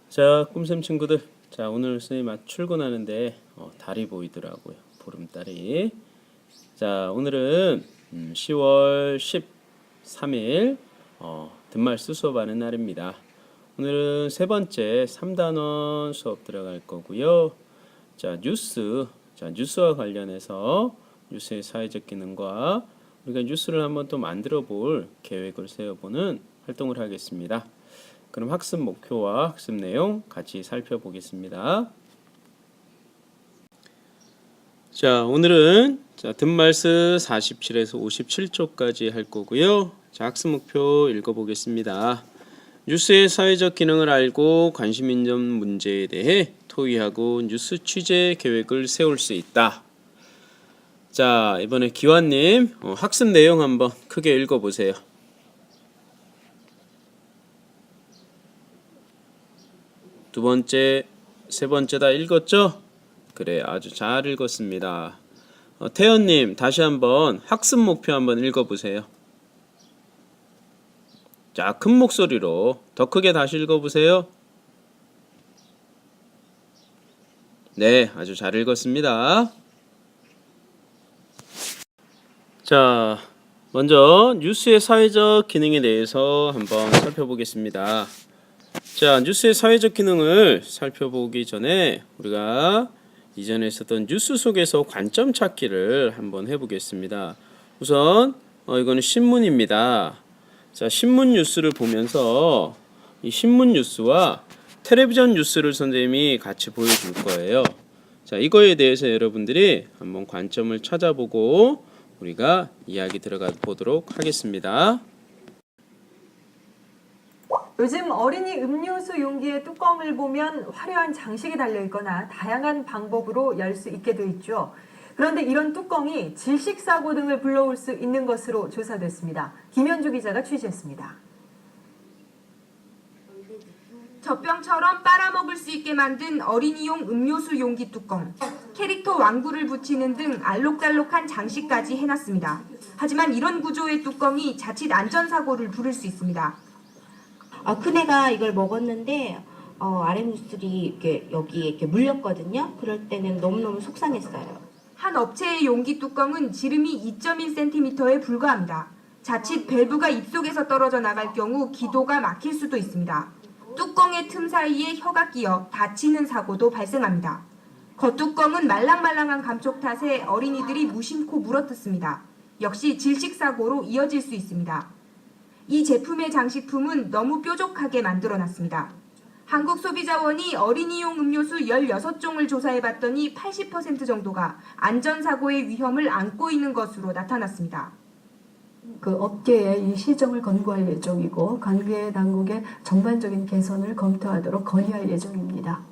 자, 꿈샘 친구들. 자, 오늘 선생님 출근하는데 달이 보이더라고요. 보름달이. 자, 오늘은 10월 13일 등말수 수업하는 날입니다. 오늘은 세 번째 3단원 수업 들어갈 거고요. 자, 뉴스와 관련해서 뉴스의 사회적 기능과 우리가 뉴스를 한번 또 만들어 볼 계획을 세워보는 활동을 하겠습니다. 그럼 학습 목표와 학습 내용 같이 살펴보겠습니다. 자, 오늘은 등말스 47에서 57쪽까지 할 거고요. 자, 학습 목표 읽어보겠습니다. 뉴스의 사회적 기능을 알고 관심 있는 문제에 대해 토의하고 뉴스 취재 계획을 세울 수 있다. 자, 이번에 기환님 학습 내용 한번 크게 읽어보세요. 두 번째, 세 번째 다 읽었죠? 그래, 아주 잘 읽었습니다. 태연님, 다시 한번 학습 목표 한번 읽어보세요. 자, 큰 목소리로 더 크게 다시 읽어보세요. 네, 아주 잘 읽었습니다. 자, 먼저 뉴스의 사회적 기능에 대해서 한번 살펴보겠습니다. 자, 뉴스의 사회적 기능을 살펴보기 전에 우리가 이전에 있었던 뉴스 속에서 관점 찾기를 한번 해보겠습니다. 우선 이거는 신문입니다. 자, 신문 뉴스를 보면서 이 신문 뉴스와 텔레비전 뉴스를 선생님이 같이 보여줄 거예요. 자, 이거에 대해서 여러분들이 한번 관점을 찾아보고 우리가 이야기 들어가 보도록 하겠습니다. 요즘 어린이 음료수 용기의 뚜껑을 보면 화려한 장식이 달려있거나 다양한 방법으로 열 수 있게 되어 있죠. 그런데 이런 뚜껑이 질식사고 등을 불러올 수 있는 것으로 조사됐습니다. 김현주 기자가 취재했습니다. 젖병처럼 빨아먹을 수 있게 만든 어린이용 음료수 용기 뚜껑, 캐릭터 왕구를 붙이는 등 알록달록한 장식까지 해놨습니다. 하지만 이런 구조의 뚜껑이 자칫 안전사고를 부를 수 있습니다. 큰애가 이걸 먹었는데 아랫입술이 이렇게 여기에 이렇게 물렸거든요. 그럴 때는 너무너무 속상했어요. 한 업체의 용기 뚜껑은 지름이 2.1cm에 불과합니다. 자칫 밸브가 입속에서 떨어져 나갈 경우 기도가 막힐 수도 있습니다. 뚜껑의 틈 사이에 혀가 끼어 다치는 사고도 발생합니다. 겉뚜껑은 말랑말랑한 감촉 탓에 어린이들이 무심코 물어뜯습니다. 역시 질식사고로 이어질 수 있습니다. 이 제품의 장식품은 너무 뾰족하게 만들어놨습니다. 한국소비자원이 어린이용 음료수 16종을 조사해봤더니 80% 정도가 안전사고의 위험을 안고 있는 것으로 나타났습니다. 그 업계에 이 시정을 권고할 예정이고 관계 당국의 전반적인 개선을 검토하도록 건의할 예정입니다.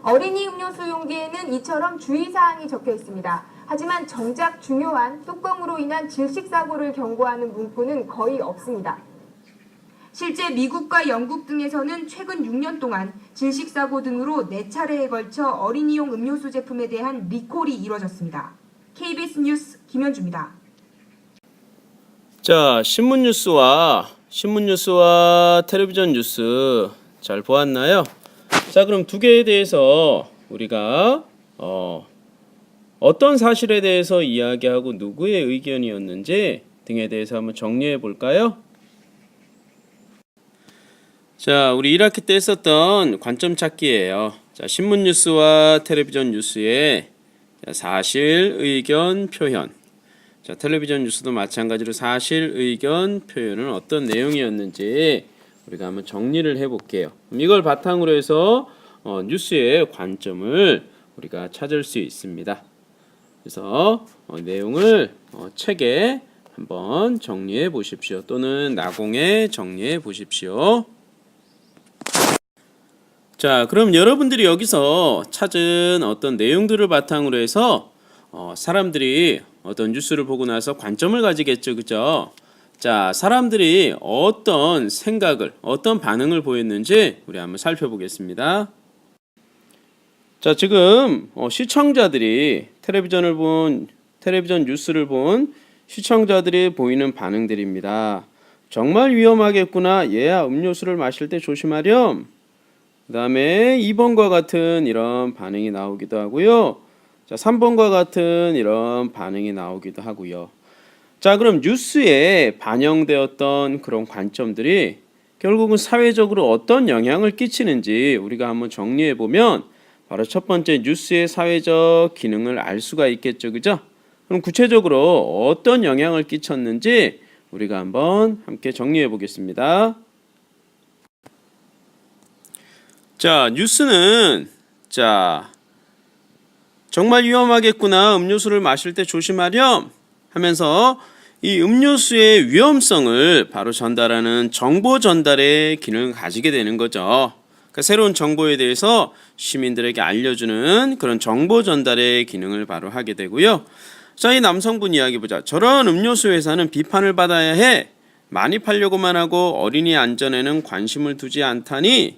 어린이 음료수 용기에는 이처럼 주의사항이 적혀 있습니다. 하지만 정작 중요한 뚜껑으로 인한 질식사고를 경고하는 문구는 거의 없습니다. 실제 미국과 영국 등에서는 최근 6년 동안 질식사고 등으로 4차례에 걸쳐 어린이용 음료수 제품에 대한 리콜이 이뤄졌습니다. KBS 뉴스 김현주입니다. 자, 신문 뉴스와 텔레비전 뉴스 잘 보았나요? 자, 그럼 두 개에 대해서 우리가 어떤 사실에 대해서 이야기하고 누구의 의견이었는지 등에 대해서 한번 정리해 볼까요? 자, 우리 1학기 때 했었던 관점 찾기예요. 자, 신문 뉴스와 텔레비전 뉴스의 사실, 의견, 표현. 자, 텔레비전 뉴스도 마찬가지로 사실, 의견, 표현은 어떤 내용이었는지 우리가 한번 정리를 해 볼게요. 이걸 바탕으로 해서 뉴스의 관점을 우리가 찾을 수 있습니다. 그래서 내용을 책에 한번 정리해 보십시오. 또는 나공에 정리해 보십시오. 자, 그럼 여러분들이 여기서 찾은 어떤 내용들을 바탕으로 해서 사람들이 어떤 뉴스를 보고 나서 관점을 가지겠죠, 그죠? 자, 사람들이 어떤 생각을, 어떤 반응을 보였는지 우리 한번 살펴보겠습니다. 자, 지금 시청자들이 텔레비전 뉴스를 본 시청자들이 보이는 반응들입니다. 정말 위험하겠구나. 얘야, 음료수를 마실 때 조심하렴. 그 다음에 2번과 같은 이런 반응이 나오기도 하고요. 자, 3번과 같은 이런 반응이 나오기도 하고요. 자, 그럼 뉴스에 반영되었던 그런 관점들이 결국은 사회적으로 어떤 영향을 끼치는지 우리가 한번 정리해 보면 바로 첫 번째 뉴스의 사회적 기능을 알 수가 있겠죠. 그죠? 그럼 구체적으로 어떤 영향을 끼쳤는지 우리가 한번 함께 정리해 보겠습니다. 자, 뉴스는 정말 위험하겠구나. 음료수를 마실 때 조심하렴 하면서 이 음료수의 위험성을 바로 전달하는 정보 전달의 기능을 가지게 되는 거죠. 그러니까 새로운 정보에 대해서 시민들에게 알려주는 그런 정보 전달의 기능을 바로 하게 되고요. 자, 이 남성분 이야기 보자. 저런 음료수 회사는 비판을 받아야 해. 많이 팔려고만 하고 어린이 안전에는 관심을 두지 않다니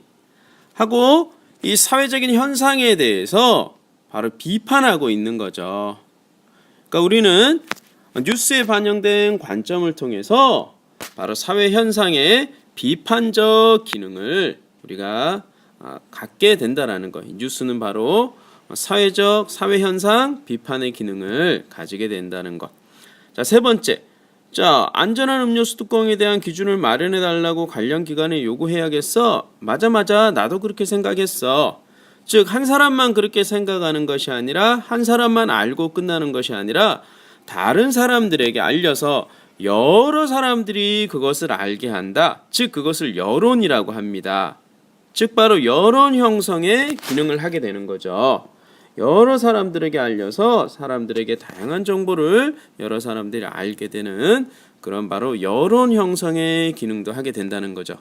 하고 이 사회적인 현상에 대해서 바로 비판하고 있는 거죠. 그러니까 우리는 뉴스에 반영된 관점을 통해서 바로 사회 현상의 비판적 기능을 우리가 갖게 된다라는 거. 뉴스는 바로 사회적 사회 현상 비판의 기능을 가지게 된다는 것. 자, 세 번째. 자, 안전한 음료수 뚜껑에 대한 기준을 마련해 달라고 관련 기관에 요구해야겠어. 맞아. 나도 그렇게 생각했어. 즉, 한 사람만 그렇게 생각하는 것이 아니라 한 사람만 알고 끝나는 것이 아니라 다른 사람들에게 알려서 여러 사람들이 그것을 알게 한다. 즉, 그것을 여론이라고 합니다. 즉, 바로 여론 형성의 기능을 하게 되는 거죠. 여러 사람들에게 알려서 사람들에게 다양한 정보를 여러 사람들이 알게 되는 그런 바로 여론 형성의 기능도 하게 된다는 거죠.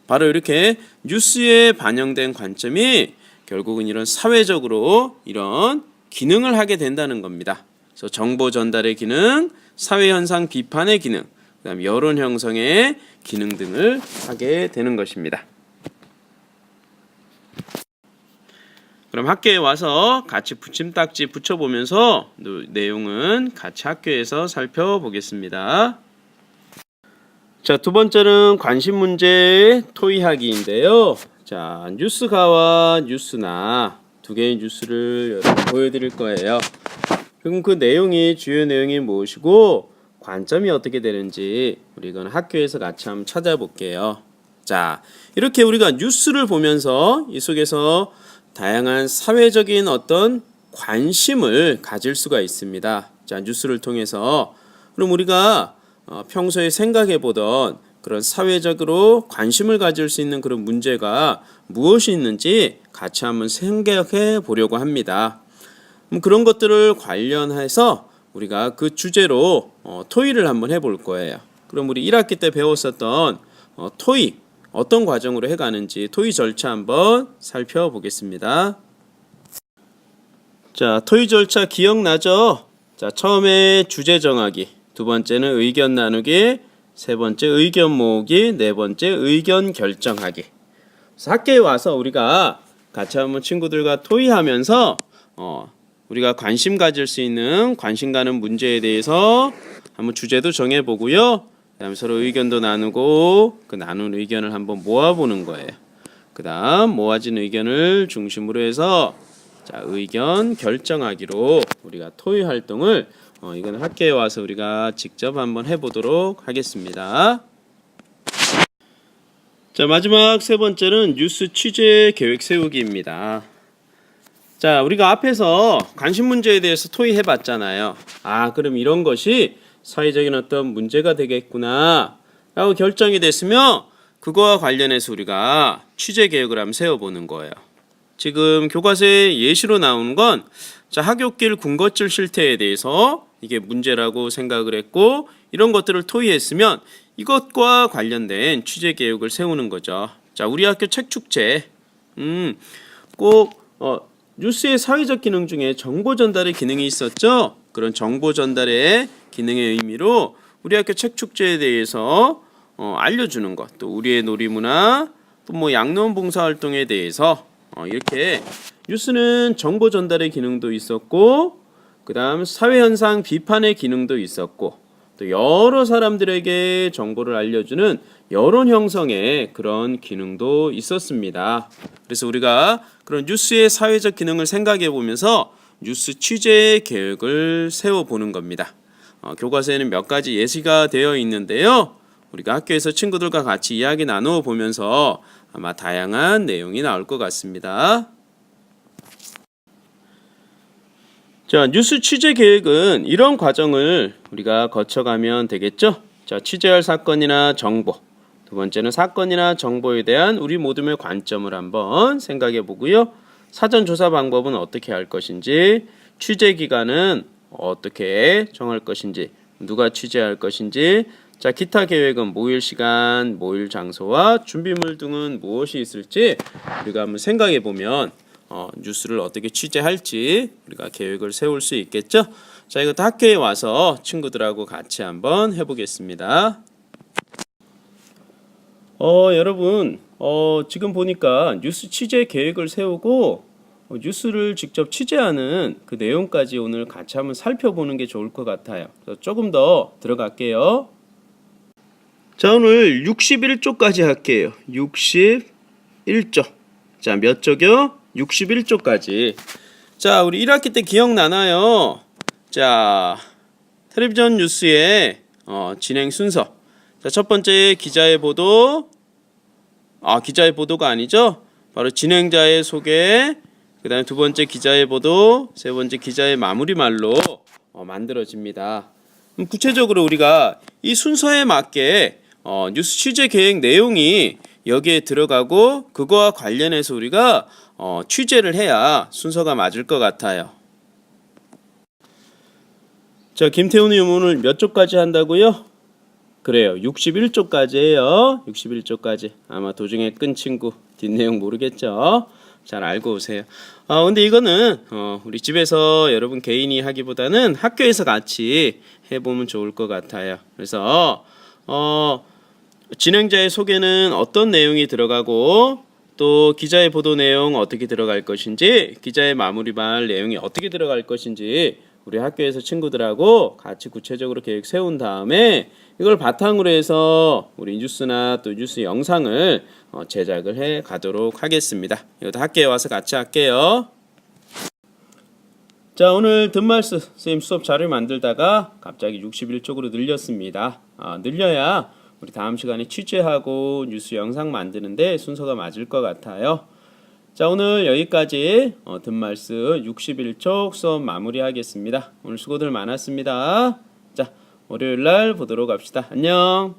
바로 이렇게 뉴스에 반영된 관점이 결국은 이런 사회적으로 이런 기능을 하게 된다는 겁니다. 그래서 정보 전달의 기능, 사회 현상 비판의 기능, 그다음 여론 형성의 기능 등을 하게 되는 것입니다. 그럼 학교에 와서 같이 붙임딱지 붙여보면서 내용은 같이 학교에서 살펴보겠습니다. 자, 두 번째는 관심 문제 토의하기인데요. 자, 뉴스가와 뉴스나 두 개의 뉴스를 보여드릴 거예요. 그럼 그 내용이 주요 내용이 무엇이고 관점이 어떻게 되는지 우리 이건 학교에서 같이 한번 찾아볼게요. 자, 이렇게 우리가 뉴스를 보면서 이 속에서 다양한 사회적인 어떤 관심을 가질 수가 있습니다. 자, 뉴스를 통해서 그럼 우리가 평소에 생각해 보던 그런 사회적으로 관심을 가질 수 있는 그런 문제가 무엇이 있는지 같이 한번 생각해 보려고 합니다. 그런 것들을 관련해서 우리가 그 주제로 토의를 한번 해볼 거예요. 그럼 우리 1학기 때 배웠었던 토의 어떤 과정으로 해가는지 토의 절차 한번 살펴보겠습니다. 자, 토의 절차 기억나죠? 자, 처음에 주제 정하기, 두 번째는 의견 나누기, 세 번째 의견 모으기, 네 번째 의견 결정하기. 그래서 학교에 와서 우리가 같이 한번 친구들과 토의하면서 우리가 관심 가질 수 있는 관심 가는 문제에 대해서 한번 주제도 정해보고요. 그다음 서로 의견도 나누고 그 나눈 의견을 한번 모아보는 거예요. 그다음 모아진 의견을 중심으로 해서 자, 의견 결정하기로 우리가 토의 활동을 이건 학교에 와서 우리가 직접 한번 해보도록 하겠습니다. 자, 마지막 세 번째는 뉴스 취재 계획 세우기입니다. 자, 우리가 앞에서 관심 문제에 대해서 토의해 봤잖아요. 그럼 이런 것이 사회적인 어떤 문제가 되겠구나 라고 결정이 됐으면 그거와 관련해서 우리가 취재 계획을 한번 세워보는 거예요. 지금 교과서에 예시로 나오는 건 자, 하굣길 군것질 실태에 대해서 이게 문제라고 생각을 했고 이런 것들을 토의했으면 이것과 관련된 취재 계획을 세우는 거죠. 자, 우리 학교 책축제 꼭 뉴스의 사회적 기능 중에 정보 전달의 기능이 있었죠. 그런 정보 전달의 기능의 의미로 우리 학교 책축제에 대해서 알려주는 것, 또 우리의 놀이문화, 또 뭐 양로원 봉사활동에 대해서 이렇게 뉴스는 정보 전달의 기능도 있었고 그 다음 사회현상 비판의 기능도 있었고 또 여러 사람들에게 정보를 알려주는 여론 형성의 그런 기능도 있었습니다. 그래서 우리가 그런 뉴스의 사회적 기능을 생각해 보면서 뉴스 취재 계획을 세워보는 겁니다. 교과서에는 몇 가지 예시가 되어 있는데요. 우리가 학교에서 친구들과 같이 이야기 나누어 보면서 아마 다양한 내용이 나올 것 같습니다. 자, 뉴스 취재 계획은 이런 과정을 우리가 거쳐가면 되겠죠. 자, 취재할 사건이나 정보. 두 번째는 사건이나 정보에 대한 우리 모둠의 관점을 한번 생각해 보고요. 사전 조사 방법은 어떻게 할 것인지, 취재 기간은 어떻게 정할 것인지, 누가 취재할 것인지, 자, 기타 계획은 모일 시간, 모일 장소와 준비물 등은 무엇이 있을지 우리가 한번 생각해 보면 뉴스를 어떻게 취재할지 우리가 계획을 세울 수 있겠죠. 자, 이것도 학교에 와서 친구들하고 같이 한번 해보겠습니다. 여러분, 지금 보니까 뉴스 취재 계획을 세우고 뉴스를 직접 취재하는 그 내용까지 오늘 같이 한번 살펴보는 게 좋을 것 같아요. 그래서 조금 더 들어갈게요. 자, 오늘 61조까지 할게요. 61조. 자, 몇 조요? 61조까지. 자, 우리 1학기 때 기억나나요? 자, 텔레비전 뉴스의 진행 순서. 자, 첫 번째 기자의 보도. 기자의 보도가 아니죠? 바로 진행자의 소개. 그 다음에 두 번째 기자의 보도. 세 번째 기자의 마무리 말로 만들어집니다. 구체적으로 우리가 이 순서에 맞게 뉴스 취재 계획 내용이 여기에 들어가고 그거와 관련해서 우리가 취재를 해야 순서가 맞을 것 같아요. 자, 김태훈 의원 오늘 몇 조까지 한다고요? 그래요. 61조까지 해요. 61조까지. 아마 도중에 끈 친구 뒷내용 모르겠죠? 잘 알고 오세요. 근데 이거는 우리 집에서 여러분 개인이 하기보다는 학교에서 같이 해보면 좋을 것 같아요. 그래서 진행자의 소개는 어떤 내용이 들어가고 또 기자의 보도 내용 어떻게 들어갈 것인지, 기자의 마무리말 내용이 어떻게 들어갈 것인지 우리 학교에서 친구들하고 같이 구체적으로 계획 세운 다음에 이걸 바탕으로 해서 우리 뉴스나 또 뉴스 영상을 제작을 해 가도록 하겠습니다. 이것도 학교에 와서 같이 할게요. 자, 오늘 든말스 선생님 수업 자료 만들다가 갑자기 61쪽으로 늘렸습니다. 늘려야 우리 다음 시간에 취재하고 뉴스 영상 만드는데 순서가 맞을 것 같아요. 자, 오늘 여기까지 든말스 61쪽 수업 마무리하겠습니다. 오늘 수고들 많았습니다. 자, 월요일날 보도록 합시다. 안녕.